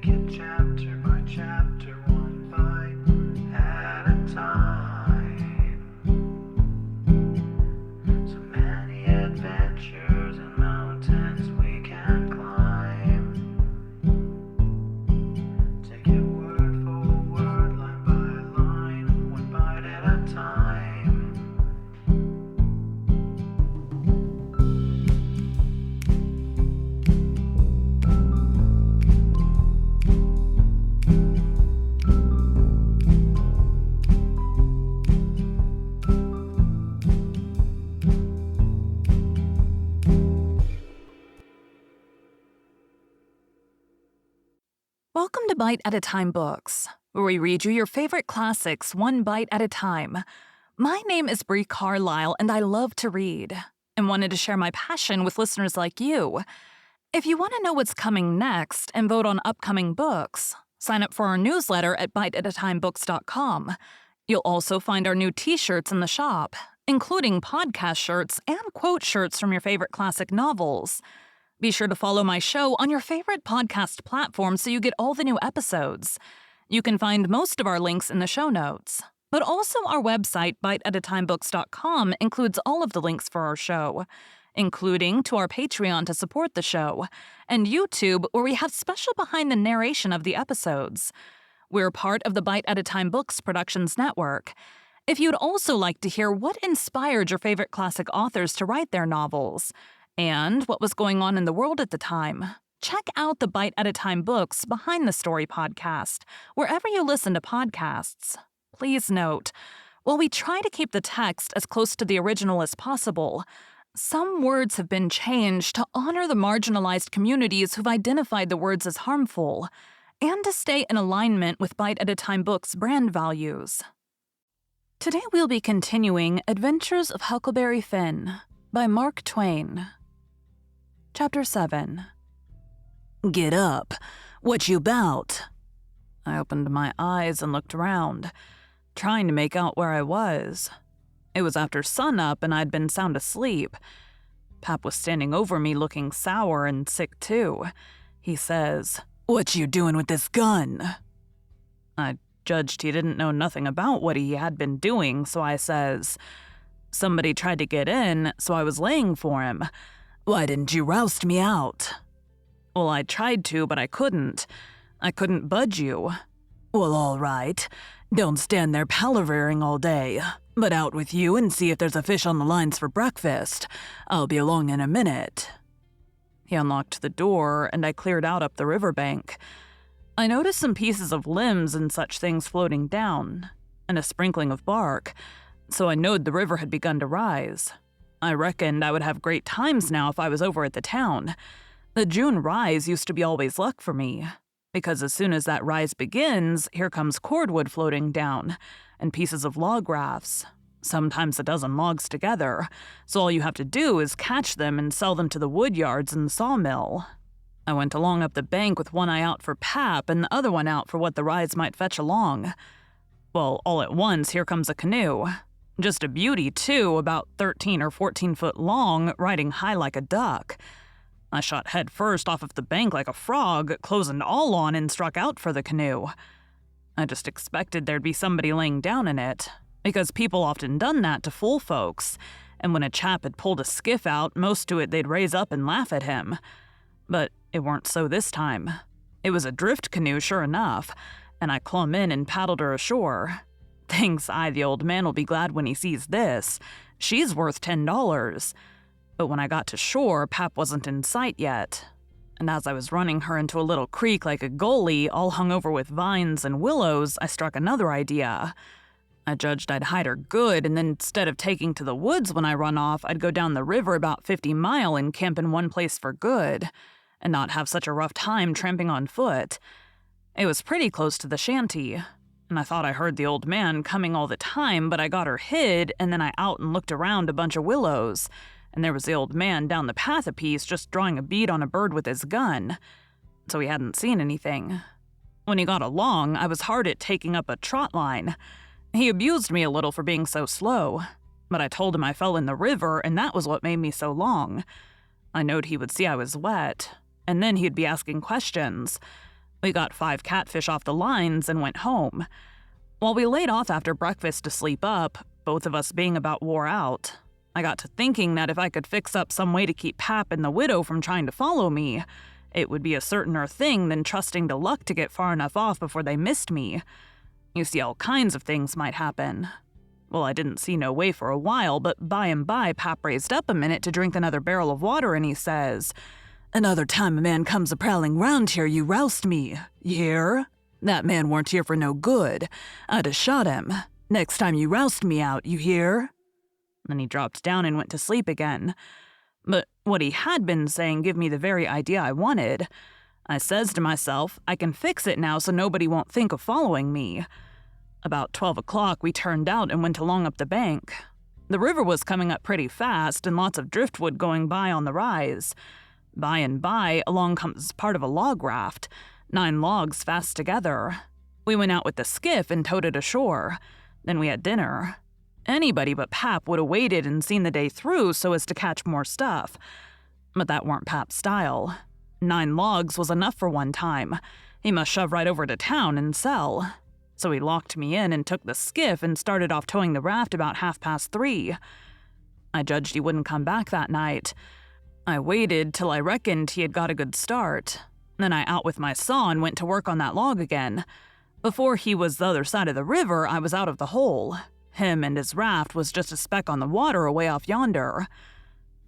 it chapter by chapter, one bite at a time. So many adventures and mountains we can climb. Take it word for word, line by line, one bite at a time. Welcome to Bite at a Time Books, where we read you your favorite classics one bite at a time. My name is Bree Carlile, and I love to read, and wanted to share my passion with listeners like you. If you want to know what's coming next and vote on upcoming books, sign up for our newsletter at biteatatimebooks.com. You'll also find our new t-shirts in the shop, including podcast shirts and quote shirts from your favorite classic novels. Be sure to follow my show on your favorite podcast platform so you get all the new episodes. You can find most of our links in the show notes, but also our website, biteatatimebooks.com, includes all of the links for our show, including to our Patreon to support the show, and YouTube, where we have special behind the narration of the episodes. We're part of the Bite at a Time Books Productions Network. If you'd also like to hear what inspired your favorite classic authors to write their novels, and what was going on in the world at the time, check out the Bite at a Time Books Behind the Story podcast, wherever you listen to podcasts. Please note, while we try to keep the text as close to the original as possible, some words have been changed to honor the marginalized communities who've identified the words as harmful, and to stay in alignment with Bite at a Time Books' brand values. Today we'll be continuing Adventures of Huckleberry Finn by Mark Twain. Chapter 7. Get up. What you 'bout? I opened my eyes and looked around, trying to make out where I was. It was after sunup and I'd been sound asleep. Pap was standing over me looking sour and sick too. He says, What you doing with this gun? I judged he didn't know nothing about what he had been doing, so I says, Somebody tried to get in, so I was laying for him. Why didn't you roust me out? Well, I tried to, but I couldn't. I couldn't budge you. Well, all right. Don't stand there palavering all day, but out with you and see if there's a fish on the lines for breakfast. I'll be along in a minute. He unlocked the door, and I cleared out up the riverbank. I noticed some pieces of limbs and such things floating down, and a sprinkling of bark, so I knowed the river had begun to rise. I reckoned I would have great times now if I was over at the town. The June rise used to be always luck for me, because as soon as that rise begins, here comes cordwood floating down, and pieces of log rafts, sometimes a dozen logs together, so all you have to do is catch them and sell them to the wood yards and sawmill. I went along up the bank with one eye out for Pap and the other one out for what the rise might fetch along. Well, all at once, here comes a canoe. Just a beauty, too, about 13 or 14 foot long, riding high like a duck. I shot head first off of the bank like a frog, closing all on and struck out for the canoe. I just expected there'd be somebody laying down in it, because people often done that to fool folks, and when a chap had pulled a skiff out, most to it they'd raise up and laugh at him. But it weren't so this time. It was a drift canoe, sure enough, and I clomb in and paddled her ashore. Thinks I the old man will be glad when he sees this. She's worth $10. But when I got to shore, Pap wasn't in sight yet. And as I was running her into a little creek like a gully, all hung over with vines and willows, I struck another idea. I judged I'd hide her good, and then instead of taking to the woods when I run off, I'd go down the river about 50 mile and camp in one place for good, and not have such a rough time tramping on foot. It was pretty close to the shanty, and I thought I heard the old man coming all the time, but I got her hid, and then I out and looked around a bunch of willows, and there was the old man down the path a piece just drawing a bead on a bird with his gun, so he hadn't seen anything. When he got along, I was hard at taking up a trot line. He abused me a little for being so slow, but I told him I fell in the river, and that was what made me so long. I knowed he would see I was wet, and then he'd be asking questions. We got 5 catfish off the lines and went home. While we laid off after breakfast to sleep up, both of us being about wore out, I got to thinking that if I could fix up some way to keep Pap and the widow from trying to follow me, it would be a certainer thing than trusting to luck to get far enough off before they missed me. You see, all kinds of things might happen. Well, I didn't see no way for a while, but by and by Pap raised up a minute to drink another barrel of water, and he says, "Another time a man comes a-prowling round here, you roust me. You hear? That man weren't here for no good. I'd 'a' shot him. Next time you roust me out, you hear?" Then he dropped down and went to sleep again. But what he had been saying gave me the very idea I wanted. I says to myself, I can fix it now so nobody won't think of following me. About 12 o'clock, we turned out and went along up the bank. The river was coming up pretty fast and lots of driftwood going by on the rise. By and by, along comes part of a log raft, 9 logs fast together. We went out with the skiff and towed it ashore. Then we had dinner. Anybody but Pap would have waited and seen the day through so as to catch more stuff. But that weren't Pap's style. 9 logs was enough for one time. He must shove right over to town and sell. So he locked me in and took the skiff and started off towing the raft about 3:30. I judged he wouldn't come back that night. I waited till I reckoned he had got a good start. Then I out with my saw and went to work on that log again. Before he was the other side of the river, I was out of the hole. Him and his raft was just a speck on the water away off yonder.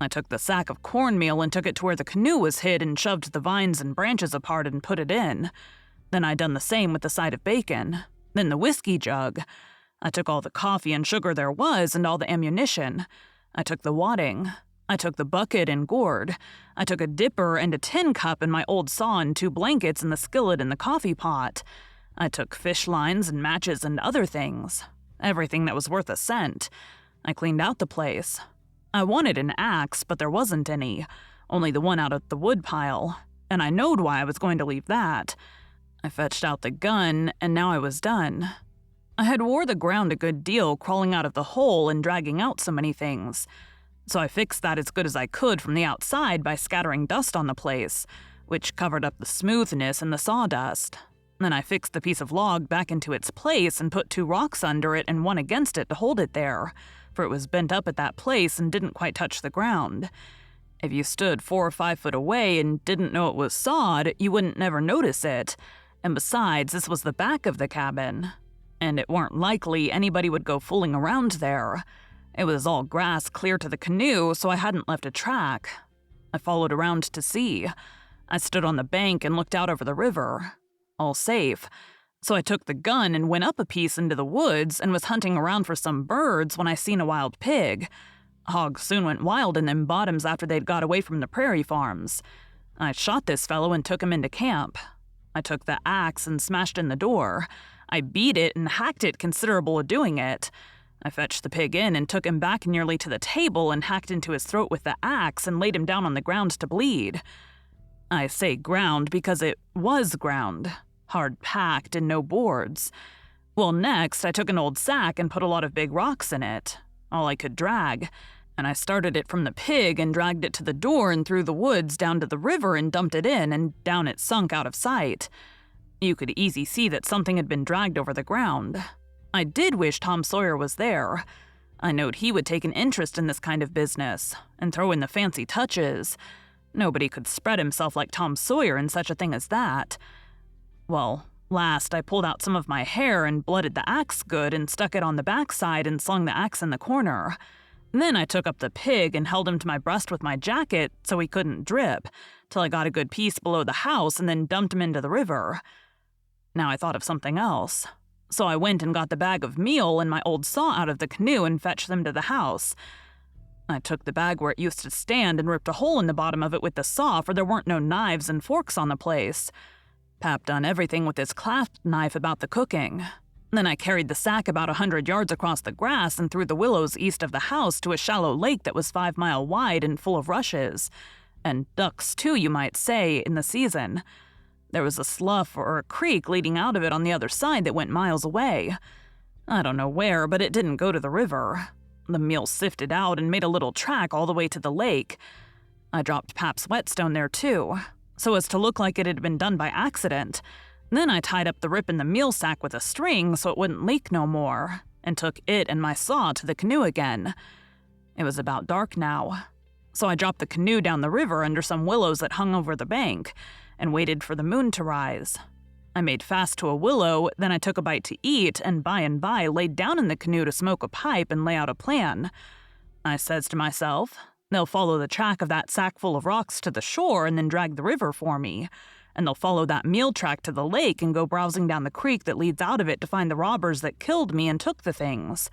I took the sack of cornmeal and took it to where the canoe was hid and shoved the vines and branches apart and put it in. Then I done the same with the side of bacon. Then the whiskey jug. I took all the coffee and sugar there was and all the ammunition. I took the wadding. I took the bucket and gourd. I took a dipper and a tin cup and my old saw and 2 blankets and the skillet and the coffee pot. I took fish lines and matches and other things. Everything that was worth a cent. I cleaned out the place. I wanted an axe, but there wasn't any. Only the one out of the wood pile. And I knowed why I was going to leave that. I fetched out the gun, and now I was done. I had wore the ground a good deal crawling out of the hole and dragging out so many things. So I fixed that as good as I could from the outside by scattering dust on the place, which covered up the smoothness and the sawdust. Then I fixed the piece of log back into its place and put 2 rocks under it and one against it to hold it there, for it was bent up at that place and didn't quite touch the ground. If you stood 4 or 5 foot away and didn't know it was sawed, you wouldn't never notice it. And besides, this was the back of the cabin, and it weren't likely anybody would go fooling around there. It was all grass clear to the canoe, so I hadn't left a track. I followed around to see. I stood on the bank and looked out over the river. All safe. So I took the gun and went up a piece into the woods and was hunting around for some birds when I seen a wild pig. Hogs soon went wild in them bottoms after they'd got away from the prairie farms. I shot this fellow and took him into camp. I took the axe and smashed in the door. I beat it and hacked it considerable of doing it. I fetched the pig in and took him back nearly to the table and hacked into his throat with the axe and laid him down on the ground to bleed. I say ground because it was ground. Hard packed and no boards. Well, next, I took an old sack and put a lot of big rocks in it, all I could drag, and I started it from the pig and dragged it to the door and through the woods down to the river and dumped it in, and down it sunk out of sight. You could easy see that something had been dragged over the ground. I did wish Tom Sawyer was there. I knowed he would take an interest in this kind of business and throw in the fancy touches. Nobody could spread himself like Tom Sawyer in such a thing as that. Well, last I pulled out some of my hair and blooded the axe good and stuck it on the backside and slung the axe in the corner. Then I took up the pig and held him to my breast with my jacket so he couldn't drip, till I got a good piece below the house and then dumped him into the river. Now I thought of something else. So I went and got the bag of meal and my old saw out of the canoe and fetched them to the house. I took the bag where it used to stand and ripped a hole in the bottom of it with the saw, for there weren't no knives and forks on the place. Pap done everything with his clasp knife about the cooking. Then I carried the sack about 100 yards across the grass and through the willows east of the house to a shallow lake that was 5 miles wide and full of rushes. And ducks, too, you might say, in the season. There was a slough or a creek leading out of it on the other side that went miles away. I don't know where, but it didn't go to the river. The mule sifted out and made a little track all the way to the lake. I dropped Pap's whetstone there, too, so as to look like it had been done by accident. Then I tied up the rip in the meal sack with a string so it wouldn't leak no more, and took it and my saw to the canoe again. It was about dark now, so I dropped the canoe down the river under some willows that hung over the bank and waited for the moon to rise. I made fast to a willow, then I took a bite to eat, and by laid down in the canoe to smoke a pipe and lay out a plan. I says to myself, they'll follow the track of that sack full of rocks to the shore and then drag the river for me. And they'll follow that mule track to the lake and go browsing down the creek that leads out of it to find the robbers that killed me and took the things.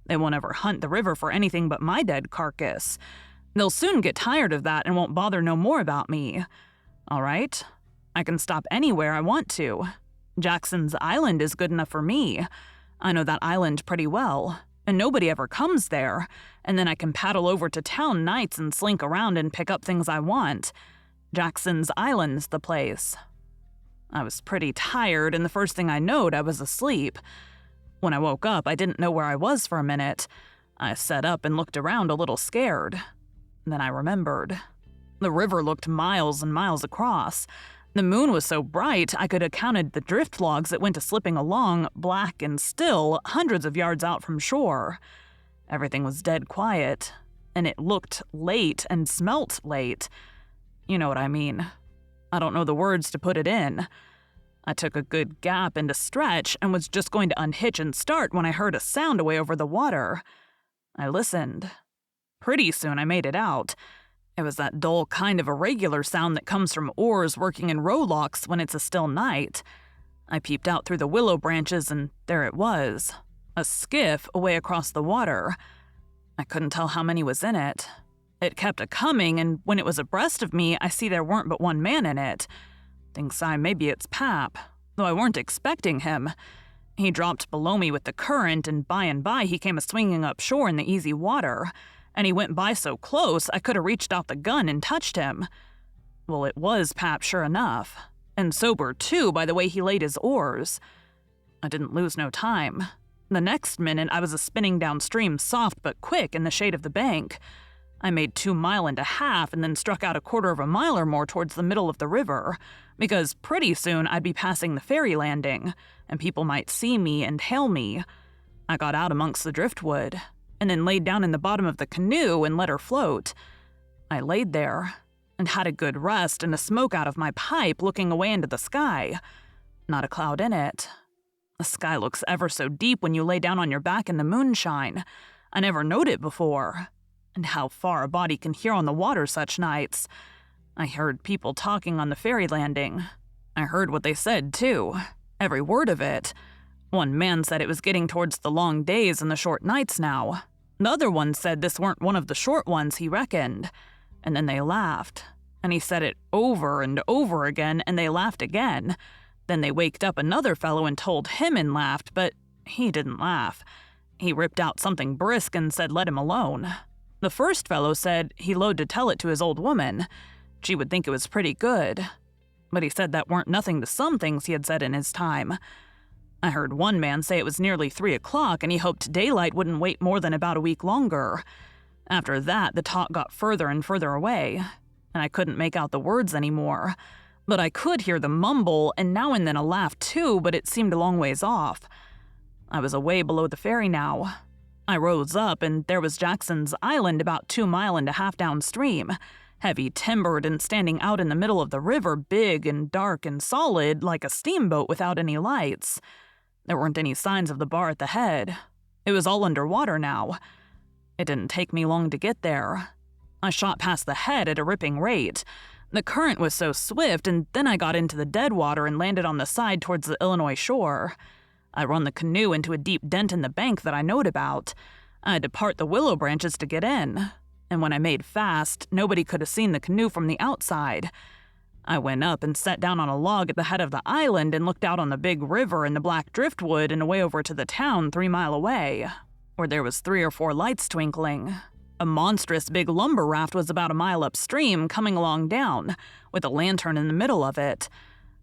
They won't ever hunt the river for anything but my dead carcass. They'll soon get tired of that and won't bother no more about me. All right, I can stop anywhere I want to. Jackson's Island is good enough for me. I know that island pretty well, and nobody ever comes there, and then I can paddle over to town nights and slink around and pick up things I want. Jackson's Island's the place. I was pretty tired, and the first thing I knowed, I was asleep. When I woke up, I didn't know where I was for a minute. I sat up and looked around a little scared. Then I remembered. The river looked miles and miles across. The moon was so bright, I could have counted the drift logs that went slipping along, black and still, hundreds of yards out from shore. Everything was dead quiet, and it looked late and smelt late. You know what I mean. I don't know the words to put it in. I took a good gap and a stretch and was just going to unhitch and start when I heard a sound away over the water. I listened. Pretty soon I made it out. It was that dull kind of irregular sound that comes from oars working in rowlocks when it's a still night. I peeped out through the willow branches and there it was. A skiff away across the water. I couldn't tell how many was in it. It kept a-coming, and when it was abreast of me, I see there weren't but one man in it. Thinks I, maybe it's Pap, though I weren't expecting him. He dropped below me with the current, and by he came a-swinging up shore in the easy water, and he went by so close I could have reached out the gun and touched him. Well, it was Pap sure enough, and sober too by the way he laid his oars. I didn't lose no time. The next minute I was a-spinning downstream soft but quick in the shade of the bank. I made 2.5 miles and then struck out 1/4 mile or more towards the middle of the river, because pretty soon I'd be passing the ferry landing, and people might see me and hail me. I got out amongst the driftwood, and then laid down in the bottom of the canoe and let her float. I laid there, and had a good rest and a smoke out of my pipe looking away into the sky. Not a cloud in it. The sky looks ever so deep when you lay down on your back in the moonshine. I never knowed it before. And how far a body can hear on the water such nights. I heard people talking on the ferry landing. I heard what they said, too. Every word of it. One man said it was getting towards the long days and the short nights now. The other one said this weren't one of the short ones, he reckoned. And then they laughed. And he said it over and over again, and they laughed again. Then they waked up another fellow and told him and laughed, but he didn't laugh. He ripped out something brisk and said let him alone. The first fellow said he load to tell it to his old woman. She would think it was pretty good. But he said that weren't nothing to some things he had said in his time. I heard one man say it was nearly 3 o'clock and he hoped daylight wouldn't wait more than about a week longer. After that, the talk got further and further away, and I couldn't make out the words anymore. But I could hear the mumble and now and then a laugh too, but it seemed a long ways off. I was away below the ferry now. I rose up, and there was Jackson's Island about 2.5 miles downstream, heavy timbered and standing out in the middle of the river, big and dark and solid, like a steamboat without any lights. There weren't any signs of the bar at the head. It was all underwater now. It didn't take me long to get there. I shot past the head at a ripping rate. The current was so swift, and then I got into the dead water and landed on the side towards the Illinois shore. I run the canoe into a deep dent in the bank that I knowed about. I had to part the willow branches to get in, and when I made fast, nobody could have seen the canoe from the outside. I went up and sat down on a log at the head of the island and looked out on the big river and the black driftwood and away over to the town 3 miles away, where there was 3 or 4 lights twinkling. A monstrous big lumber raft was about 1 mile upstream, coming along down, with a lantern in the middle of it.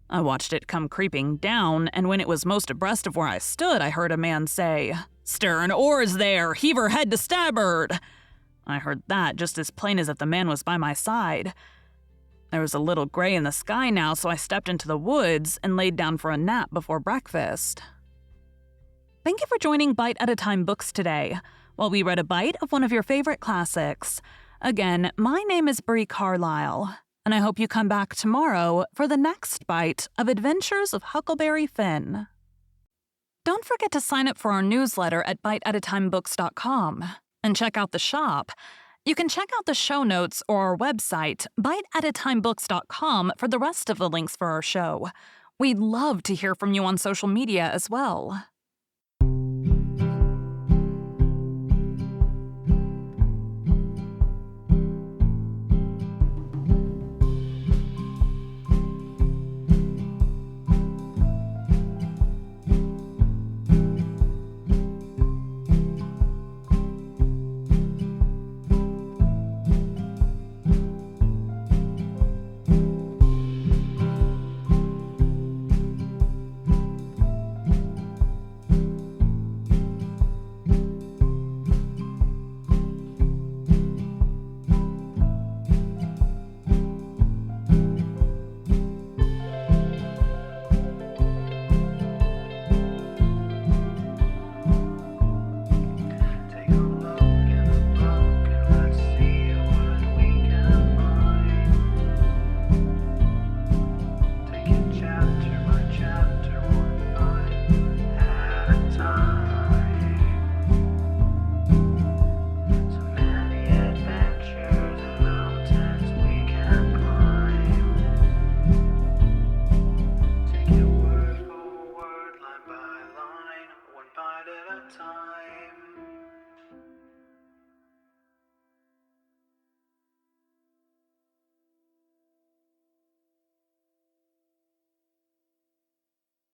I watched it come creeping down, and when it was most abreast of where I stood, I heard a man say, "Stern oars there! Heave her head to starboard!" I heard that just as plain as if the man was by my side. There was a little gray in the sky now, so I stepped into the woods and laid down for a nap before breakfast. Thank you for joining Bite at a Time Books today, while we read a bite of one of your favorite classics. Again, my name is Bree Carlile, and I hope you come back tomorrow for the next bite of Adventures of Huckleberry Finn. Don't forget to sign up for our newsletter at biteatatimebooks.com and check out the shop. You can check out the show notes or our website, biteatatimebooks.com, for the rest of the links for our show. We'd love to hear from you on social media as well.